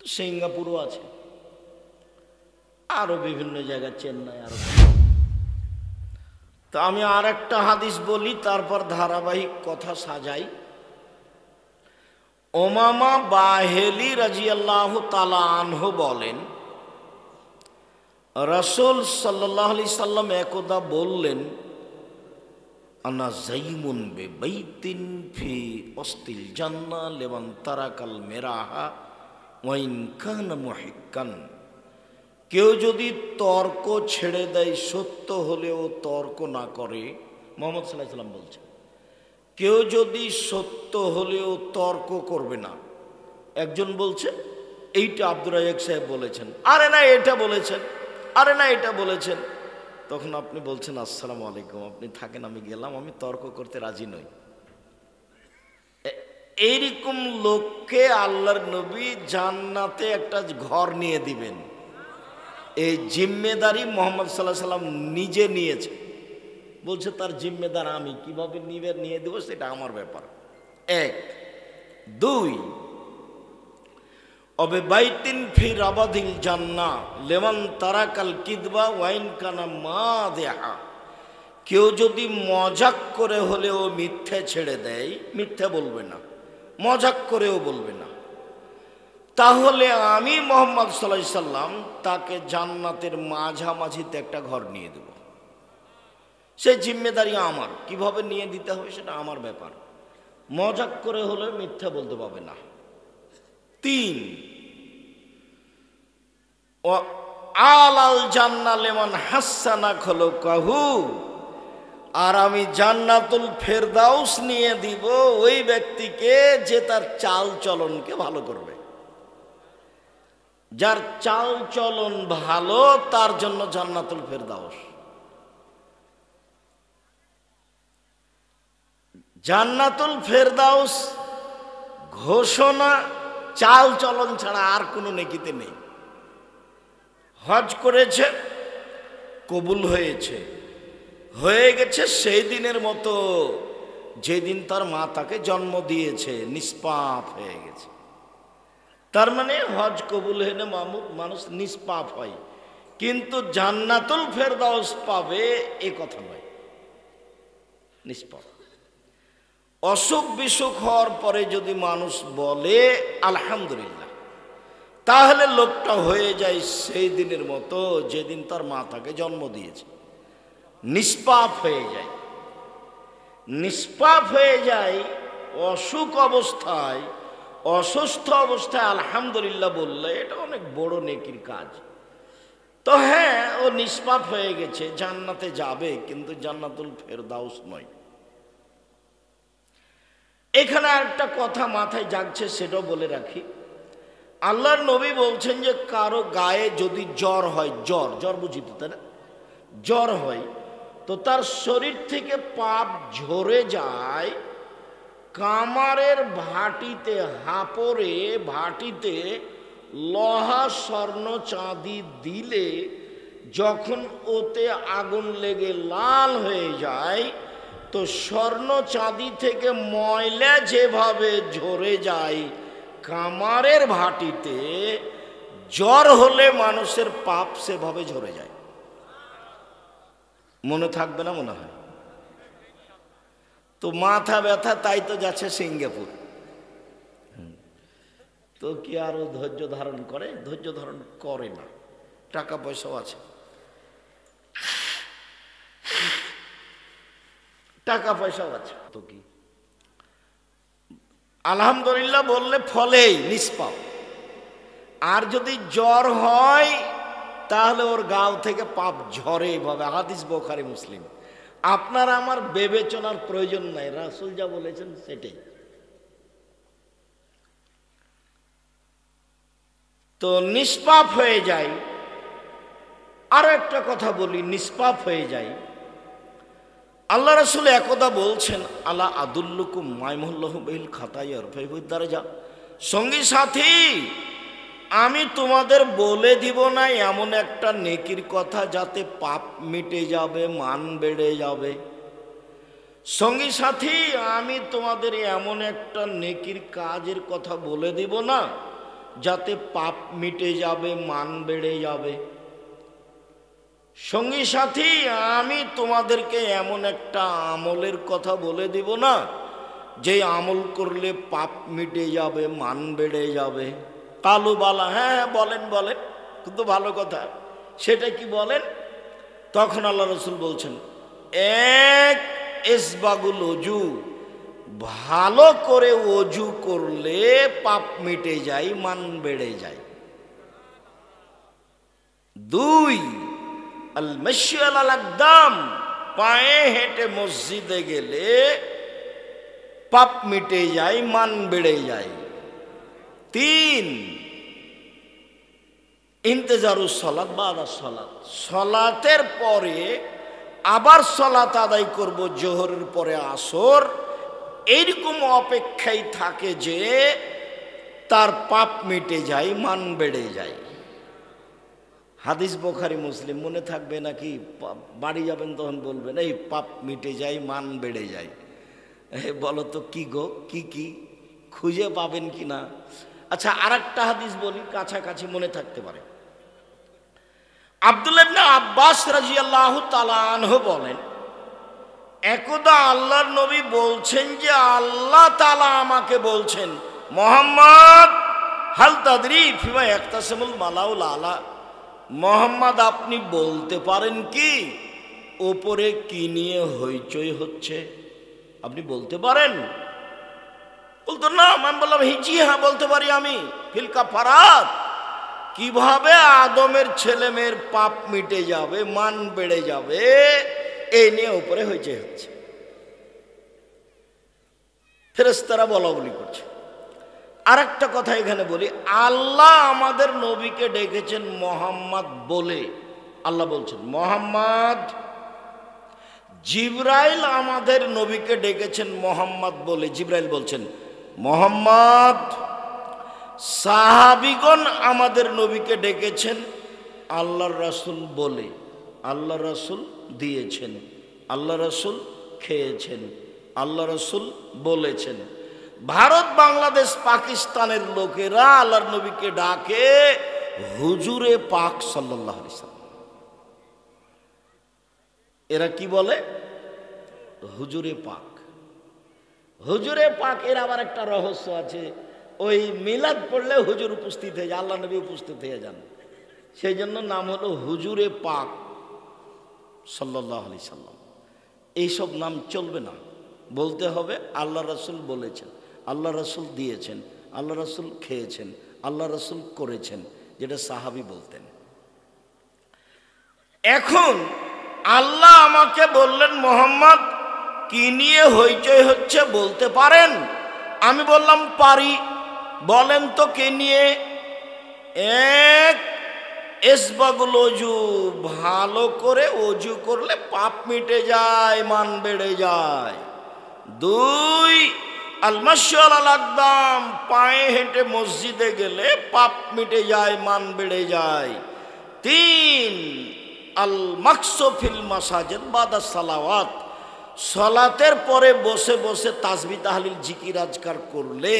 সিঙ্গাপুরও আছে, আরো বিভিন্ন জায়গায়, চেন্নাই আরো। তো আমি আর একটা হাদিস বলি, তারপর ধারাবাহিক কথা সাজাই। ওমামা বাহেলি রাদিয়াল্লাহু তাআলা আনহু বলেন, রাসূল সাল্লাল্লাহু আলাইহি সাল্লাম একদা বললেন, আনা যাইমুন বিবাইতিন ফি ওয়াসতিল জান্নাহ লিমান তারাকাল মিরাহা ওয়া ইন কানা মুহিক্কান। কেউ যদি তর্ক ছেড়ে দেয়, সত্য হলেও তর্ক না করে, মুহাম্মদ সাল্লাল্লাহু আলাইহি সাল্লাম বলছেন, কেউ যদি সত্য হলেও তর্ক করবে না। একজন বলছে এইটা আব্দুর রাজ্জাক সাহেব বলেছেন, আরে না এটা বলেছেন, আরে না এটা বলেছেন। তখন আপনি বলছেন আসসালামু আলাইকুম, আপনি থাকেন, আমি গেলাম, আমি তর্ক করতে রাজি নই। এইরকম লোককে আল্লাহর নবী জান্নাতে একটা ঘর নিয়ে দিবেন। এই জিম্মেদারি মুহাম্মদ সাল্লাল্লাহু আলাইহি সাল্লাম নিজে নিয়েছে। বলছে তার জিম্মেদার আমি, কিভাবে নিয়ে দেবো সেটা আমার ব্যাপার। এক। দুই, অবে বাইতিন ফি রাবাদিল জান্নাহ লিমান তারাকাল কিদবা ওয়া ইন কানা মাযিহা। কেউ যদি মজাক করে হলেও মিথ্যে ছেড়ে দেয়, মিথ্যে বলবে না, মজাক করেও বলবে না, তাহলে আমি মুহাম্মদ সাল্লাল্লাহু আলাইহি সাল্লাম তাকে জান্নাতের মাঝামাঝিতে একটা ঘর নিয়ে দেব। সেই জিম্মেদারি আমার, কিভাবে নিয়ে দিতে হবে সেটা আমার ব্যাপার। মজাক করে হলে মিথ্যা বলতে পারবে না। তিন, ও আলাল জান্নাহ লিমান হাসানা খুলুকাহু। আর আমি জান্নাতুল ফেরদাউস নিয়ে দিব ওই ব্যক্তিকে যে তার চাল চলনকে ভালো করবে। যার চাল চলন ভালো তার জন্য জান্নাতুল ফেরদাউস। জান্নাতুল ফেরদাউস ঘোষণা চাল চলন ছাড়া আর কোনো নেকিতে নেই। হজ করেছে, কবুল হয়েছে, হয়ে গেছে সেই দিনের মতো যেদিন তার মা তাকে জন্ম দিয়েছে, নিষ্পাপ হয়ে গেছে। তার মানে হজ কবুল হলে মানুষ নিষ্পাপ হয়, কিন্তু জান্নাতুল ফেরদাউস পাবে এ কথা নয়, নিষ্পাপ। অসুখ বিসুখ হওয়ার পরে যদি মানুষ বলে আলহামদুলিল্লাহ, তাহলে লোকটা হয়ে যায় সেই দিনের মতো যেদিন তার মা তাকে জন্ম দিয়েছে, নিষ্পাপ হয়ে যায়। নিষ্পাপ হয়ে যায় অসুখ অবস্থায়, অসুস্থ অবস্থায় আলহামদুলিল্লাহ বললে এটা অনেক বড় নেকির কাজ। তো হ্যাঁ, ও নিষ্পাপ হয়ে গেছে, জান্নাতে যাবে, কিন্তু জান্নাতুল ফেরদাউস নয়। এখানে একটা কথা মাথায় জাগছে, সেটাও বলে রাখি। আল্লাহর নবী বলছেন যে কারো গায়ে যদি জ্বর হয়, জ্বর বুঝি তো, তাই না? জ্বর হয় তো তার শরীর থেকে পাপ ঝরে যায়, কামারের ভাটিতে, হাপড়ে ভাটিতে লোহা স্বর্ণ চাঁদি দিলে যখন ওতে আগুন লেগে লাল হয়ে যায়, তো স্বর্ণ চাঁদি থেকে ময়লা যেভাবে ঝরে যায় কামারের ভাটিতে, জ্বর হলে মানুষের পাপ সেভাবে ঝরে যায়। মনে থাকবে না মনে হয়? তো মাথা ব্যথা, তাই তো যাচ্ছে সিঙ্গাপুর। তো কি আরো ধৈর্য ধারণ করে? ধৈর্য ধারণ করে না, টাকা পয়সাও আছে, টাকা পয়সাও আছে, তো কি আলহামদুলিল্লাহ বললে ফলেই নিষ্পাপ। আর যদি জ্বর হয় তাহলে ওর গাল থেকে পাপ ঝরে এভাবে, হাদিস বুখারী মুসলিম। আপনার আমার বিবেচনার প্রয়োজন নাই, রাসূল যা বলেছেন সেটাই। তো নিষ্পাপ হয়ে যায়। আরো একটা কথা বলি, নিষ্পাপ হয়ে যায়। আল্লাহ রাসূল একদা বলছেন, আলা আদুল্লুকুম মাইমুল্লাহু বিল খাতায়া রফাইহুদ দারাজা। সঙ্গী সাথী, আমি তোমাদের বলে দিব না এমন একটা নেকির কথা যাতে পাপ মিটে যাবে, মান বেড়ে যাবে। সঙ্গী সাথী, আমি তোমাদের এমন একটা নেকির কাজের কথা বলে দিব না যাতে পাপ মিটে যাবে, মান বেড়ে যাবে। সঙ্গী সাথী, আমি তোমাদেরকে এমন একটা আমলের কথা বলে দিব না যে আমল করলে পাপ মিটে যাবে, মান বেড়ে যাবে। কালু বালা, হ্যাঁ বলেন বলেন, কিন্তু ভালো কথা, সেটা কি বলেন? তখন আল্লাহ রসুল বলছেন, এক ইসবাগুল অজু, ভালো করে অজু করলে পাপ মিটে যায়, মান বেড়ে যায়। দুই, আল মাশি আলাল আকদাম, পায়ে হেঁটে মসজিদে গেলে পাপ মিটে যায়, মান বেড়ে যায়। তিন, ইন্তেজারুস সালাত বাদা সালাত, সালাতের পরে আবার সালাত আদায় করব, জোহরের পরে আসর, এইরকম অপেক্ষায় থাকে যে তার পাপ মিটে যায়, মান বেড়ে যায়। হাদিস বুখারী মুসলিম, মনে থাকবে নাকি? বাড়ি যাবেন তখন বলবেন এই পাপ মিটে যায়, মান বেড়ে যায়। বলো তো কি গো, কি কি খুঁজে পাবেন কি না? আচ্ছা, আরেকটা হাদিস বলি, কাছাকাছি মনে থাকতে পারে। আব্দুল্লাহ ইবনে আব্বাস রাদিয়াল্লাহু তাআলা আনহু বলেন, একদা আল্লাহর নবী বলছেন যে আল্লাহ তাআলা আমাকে বলছেন, মুহাম্মদ হাল তাদরি ফিমা ইয়াকতাসিমুল মালাউল আলা, মুহাম্মদ আপনি বলতে পারেন কি ওপরে কি নিয়ে হইচই হচ্ছে? আপনি বলতে পারেন? বলতো না। আমি বললাম, জি হ্যাঁ বলতে পারি আমি। ফিল কাফারাত, কিভাবে আদমের ছেলে মেয়ের পাপ মিটে যাবে, মান বেড়ে যাবে, এই নিয়ে উপরে হইচই হচ্ছে। ফেরেশতারা বলা বলি করছে। আর একটা কথা এখানে বলি, আল্লাহ আমাদের নবীকে ডেকেছেন মোহাম্মদ বলে। আল্লাহ বলছেন মোহাম্মদ। জিবরাইল আমাদের নবীকে ডেকেছেন মোহাম্মদ বলে, জিবরাইল বলছেন মোহাম্মদ। সাহাবীগণ আমাদের নবীকে ডেকেছেন আল্লাহর রাসূল বলে। আল্লাহ রাসূল দিয়েছেন, আল্লাহ রাসূল খেয়েছেন, আল্লাহ রাসূল বলেছেন। ভারত, বাংলাদেশ, পাকিস্তানের লোকেরা আল্লাহর নবীকে ডাকে হুজুরে পাক সাল্লাল্লাহু আলাইহি সাল্লাম। এরা কি বলে? হুজুরে পাক। হুজুরে পাক এর আবার একটা রহস্য আছে, ওই মিলাদ পড়লে হুজুর উপস্থিত হয়ে যায়, আল্লাহ নবী উপস্থিত হয়ে যান, সেই জন্য নাম হলো হুজুরে পাক সাল্লাল্লাহু আলাইহি সাল্লাম। এইসব নাম চলবে না, বলতে হবে আল্লাহ রাসূল বলেছেন, আল্লাহ রাসূল দিয়েছেন, আল্লাহ রাসূল খেয়েছেন, আল্লাহ রাসূল করেছেন, যেটা সাহাবী বলতেন। এখন আল্লাহ আমাকে বললেন মোহাম্মদ কি নিয়ে হইচই হচ্ছে বলতে পারেন? আমি বললাম পারি। বলেন তো কে নিয়ে? এক, ইসবাগুল অজু, ভালো করে অজু করলে পাপ মিটে যায়, মান বেড়ে যায়। দুই, আল মাশি আলাল আকদাম, পায়ে হেঁটে মসজিদে গেলে পাপ মিটে যায়, মান বেড়ে যায়। তিন, আল মাকসু ফিল মাসাজিদ বাদা সালাওয়াত, সালাতের পরে বসে বসে তাসবিহ তাহলিল জিকির আজকার করলে,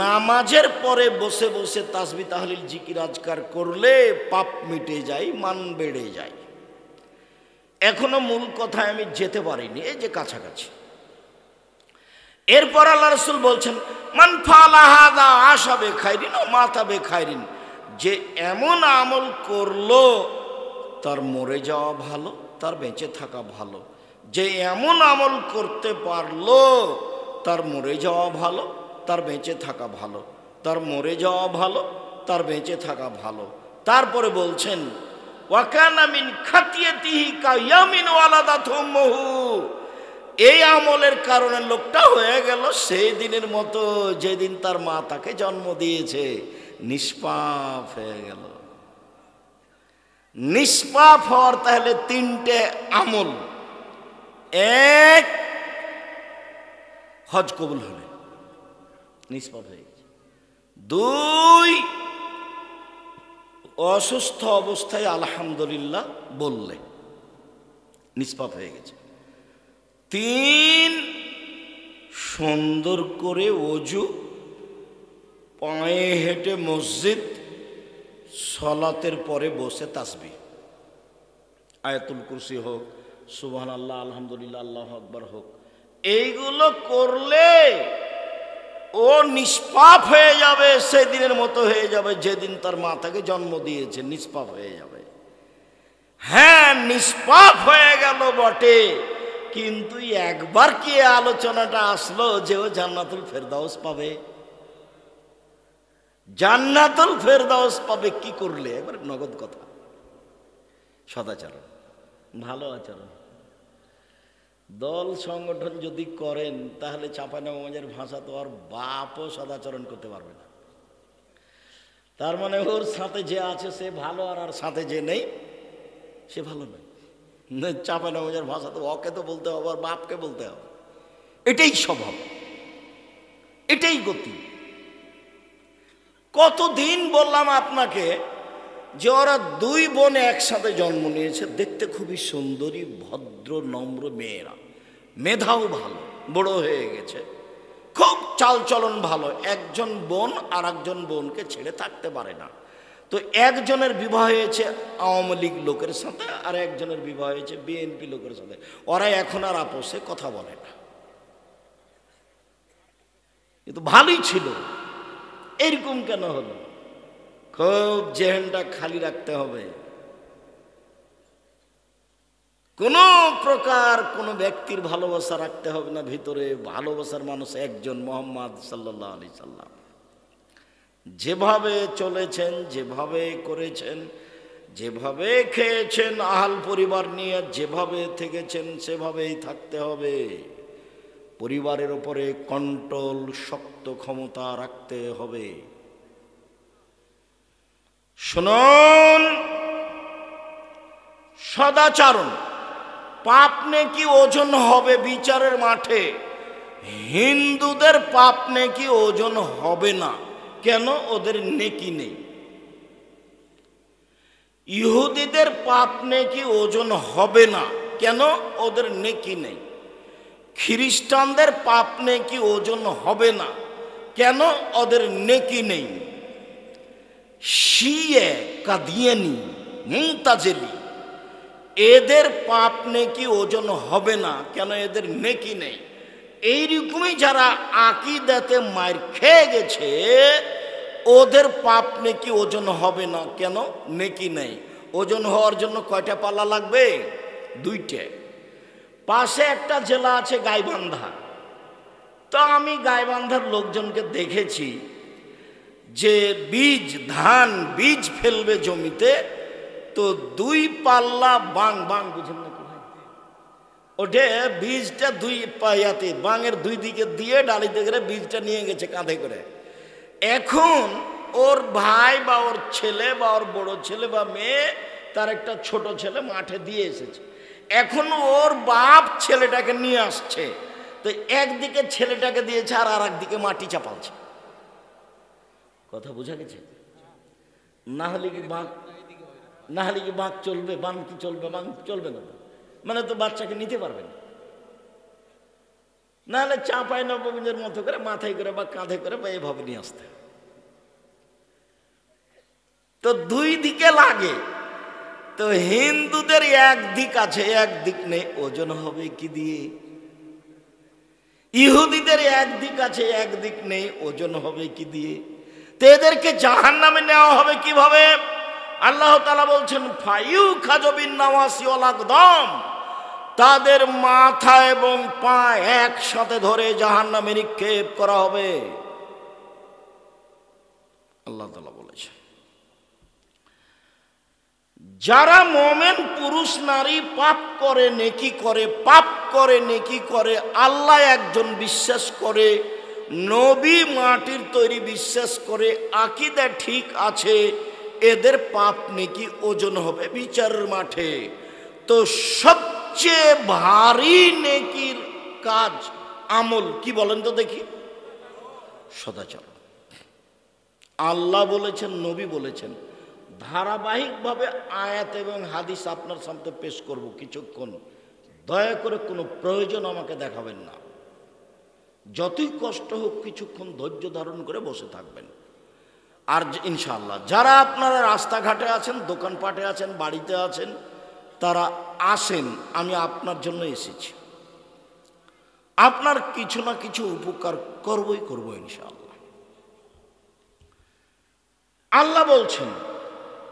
নামাজের পরে বসে বসে তাসবিহ তাহলিল জিকির আজকার করলে পাপ মিটে যায়, মান বেড়ে যায়। এখনো মূল কথায় আমি যেতে পারিনি, এই যে কাছাকাছি। এরপর আল্লাহ রাসূল বলছেন মান ফাআলা হাযা আশা বিখাইরিন ও মাতা বিখাইরিন, যে এমন আমল করলো তার মরে যাওয়া ভালো, তার বেঁচে থাকা ভালো। যে এমন আমল করতে পারলো তার মরে যাওয়া ভালো, তার বেঁচে থাকা ভালো, তার মরে যাওয়া ভালো, তার বেঁচে থাকা ভালো। তারপরে বলছেন ওয়াকানা মিন খাতিয়াতিহি কায়ামিন ওয়ালাদাতহু উম্মুহু, এই আমলের কারণে লোকটা হয়ে গেল সেই দিনের মতো যেদিন তার মা তাকে জন্ম দিয়েছে, নিষ্পাপ হয়ে গেল। নিষ্পাপ হওয়ার তাহলে তিনটে আমল। এক, হজ কবুল হলে নিষ্পাপ হয়ে গেছে। দুই, অসুস্থ অবস্থায় আলহামদুলিল্লাহ বললে নিষ্পাপ হয়ে গেছে। তিন, সুন্দর করে অজু পায়ে হেঁটে মসজিদ, সলাতের পরে বসে তাসবিহ, আয়াতুল কুরসি হোক, সুবহানাল্লাহ, আলহামদুলিল্লাহ, আল্লাহু আকবার হোক, এইগুলো করলে ও নিষ্পাপ হয়ে যাবে, সেদিনের মতো হয়ে যাবে যেদিন তার মা তাকে জন্ম দিয়েছে, নিষ্পাপ হয়ে যাবে। হ্যাঁ, নিষ্পাপ হয়ে গেল বটে, কিন্তু একবার কি আলোচনাটা আসলো যে ও জান্নাতুল ফেরদাউস পাবে? জান্নাতুল ফেরদাউস পাবে কি করলে? একবার নগদ কথা, সদাচরণ, ভালো আচরণ। দল সংগঠন যদি করেন তাহলে চাঁপাইনবাবগঞ্জের ভাষা তো আর বাপও সদাচরণ করতে পারবে না। তার মানে ওর সাথে যে আছে সে ভালো, আর সাথে যে নেই সে ভালো নয়। চাঁপাইনবাবগঞ্জের ভাষা তো ওকে তো বলতে হবে, আর বাপকে বলতে হবে। এটাই স্বভাব, এটাই গতি। কতদিন বললাম আপনাকে যে ওরা দুই বোন একসাথে জন্ম নিয়েছে, দেখতে খুবই সুন্দরী, ভদ্র, নম্র মেয়েরা, মেধাও ভালো, বড় হয়ে গেছে, খুব চালচলন ভালো। একজন বোন আর একজন বোনকে ছেড়ে থাকতে পারে না। তো একজনের বিবাহ হয়েছে আওয়ামী লীগ লোকের সাথে, আর একজনের বিবাহ হয়েছে বিএনপি লোকের সাথে। ওরা এখন আর আপোষে কথা বলে না, কিন্তু ভালোই ছিল। এরকম কেন হলো? খুব জেহেনটা খালি রাখতে হবে। কোনো প্রকার কোনো ব্যক্তির ভালোবাসা রাখতে হবে না ভিতরে। ভালোবাসার মানুষ একজন, মুহাম্মদ সাল্লাল্লাহু আলাইহি সাল্লাম। যেভাবে চলেছেন, যেভাবে করেছেন, যেভাবে খেয়েছেন আহাল পরিবার নিয়ে, যেভাবে থেকেছেন সেভাবেই থাকতে হবে। পরিবারের উপরে কন্ট্রোল, শক্ত ক্ষমতা রাখতে হবে। শুনুন, সদাচরণ, পাপ নেকি ওজন হবে বিচারের মাঠে। হিন্দুদের পাপ নেকি ওজন হবে না। কেন? ওদের নেকি নেই। ইহুদিদের পাপ নেকি ওজন হবে না। কেন? ওদের নেকি নেই। খ্রিস্টানদের পাপ নেকি ওজন হবে না। কেন? ওদের নেকি নেই। শিয়ে, কাদিয়ানি, মুতাজিলি, এদের পাপ নেকি ওজন হবে না। কেন? এদের নেকি নেই। এইরকমই যারা আকীদাতে মার খেয়ে গেছে, ওদের পাপ নেকি ওজন হবে না। কেন? নেকি নেই। ওজন হওয়ার জন্য কয়টা পাল্লা লাগবে? দুইটা। পাশে একটা জেলা আছে গাইবান্ধা। তো আমি গাইবান্ধার লোকজনকে দেখেছি যে বীজ, ধান বীজ ফেলবে জমিতে, তো দুই পাল্লা বাং, বাং বুঝেন না কি ভাই? ওঠে বীজটা দুই পায়াতে, বাঙের দুই দিকে দিয়ে ডালিতে করে বীজটা নিয়ে গেছে কাঁধে করে। এখন ওর ভাই বা ওর ছেলে বা ওর বড় ছেলে বা মেয়ে, তার একটা ছোট ছেলে মাঠে দিয়ে এসেছে। এখন ওর বাপ ছেলেটাকে নিয়ে আসছে, তো একদিকে ছেলেটাকে দিয়েছে আর আর একদিকে মাটি চাপাচ্ছে। কথা বোঝা গেছে? না হলে কি বাঁক, না হলে কি বাঁক চলবে? বাঁক কি চলবে? বাঁক চলবে না, মানে তো বাচ্চাকে নিতে পারবে না। না হলে চাঁপাইনবাবগঞ্জের মতো করে মাথায় করে বা কাঁধে করে বা এভাবে নিয়ে আসতে। তো দুই দিকে লাগে। তো হিন্দুদের এক দিক আছে, এক দিক নেই, ওজন হবে কি দিয়ে? ইহুদিদের এক দিক আছে, এক দিক নেই, ওজন হবে কি দিয়ে? তো এদেরকে জাহান্নামে নেওয়া হবে কিভাবে? আল্লাহ তাআলা বলছেন, ফায়ু খাজবিন নাওয়াসি ওয়াল আকদাম, তাদের মাথা এবং পা একসাথে ধরে জাহান্নামে নিক্ষেপ করা হবে। আল্লাহ তাআলা বলেছেন, যারা মোমেন পুরুষ নারী পাপ করে নেকি করে, পাপ করে নেকি করে, আল্লাহ একজন বিশ্বাস করে, নবী মাটির তৈরি বিশ্বাস করে, আকীদা ঠিক আছে, এদের পাপ নেকি ওজন হবে বিচারের মাঠে। তো সবচেয়ে ভারী নেকির কাজ, আমল কি বলেন তো দেখি? সদাচরণ। আল্লাহ বলেছেন, নবী বলেছেন। ধারাবাহিকভাবে আয়াত এবং হাদিস আপনার সামনে পেশ করব কিছুক্ষণ। দয়া করে কোনো প্রয়োজন আমাকে দেখাবেন না। যতই কষ্ট হোক কিছুক্ষণ ধৈর্য ধারণ করে বসে থাকবেন। আর ইনশাআল্লাহ যারা আপনারা রাস্তাঘাটে আছেন, দোকানপাটে আছেন, বাড়িতে আছেন, তারা আসেন, আমি আপনার জন্য এসেছি। আপনার কিছু না কিছু উপকার করবই করব ইনশাআল্লাহ। আল্লাহ বলছেন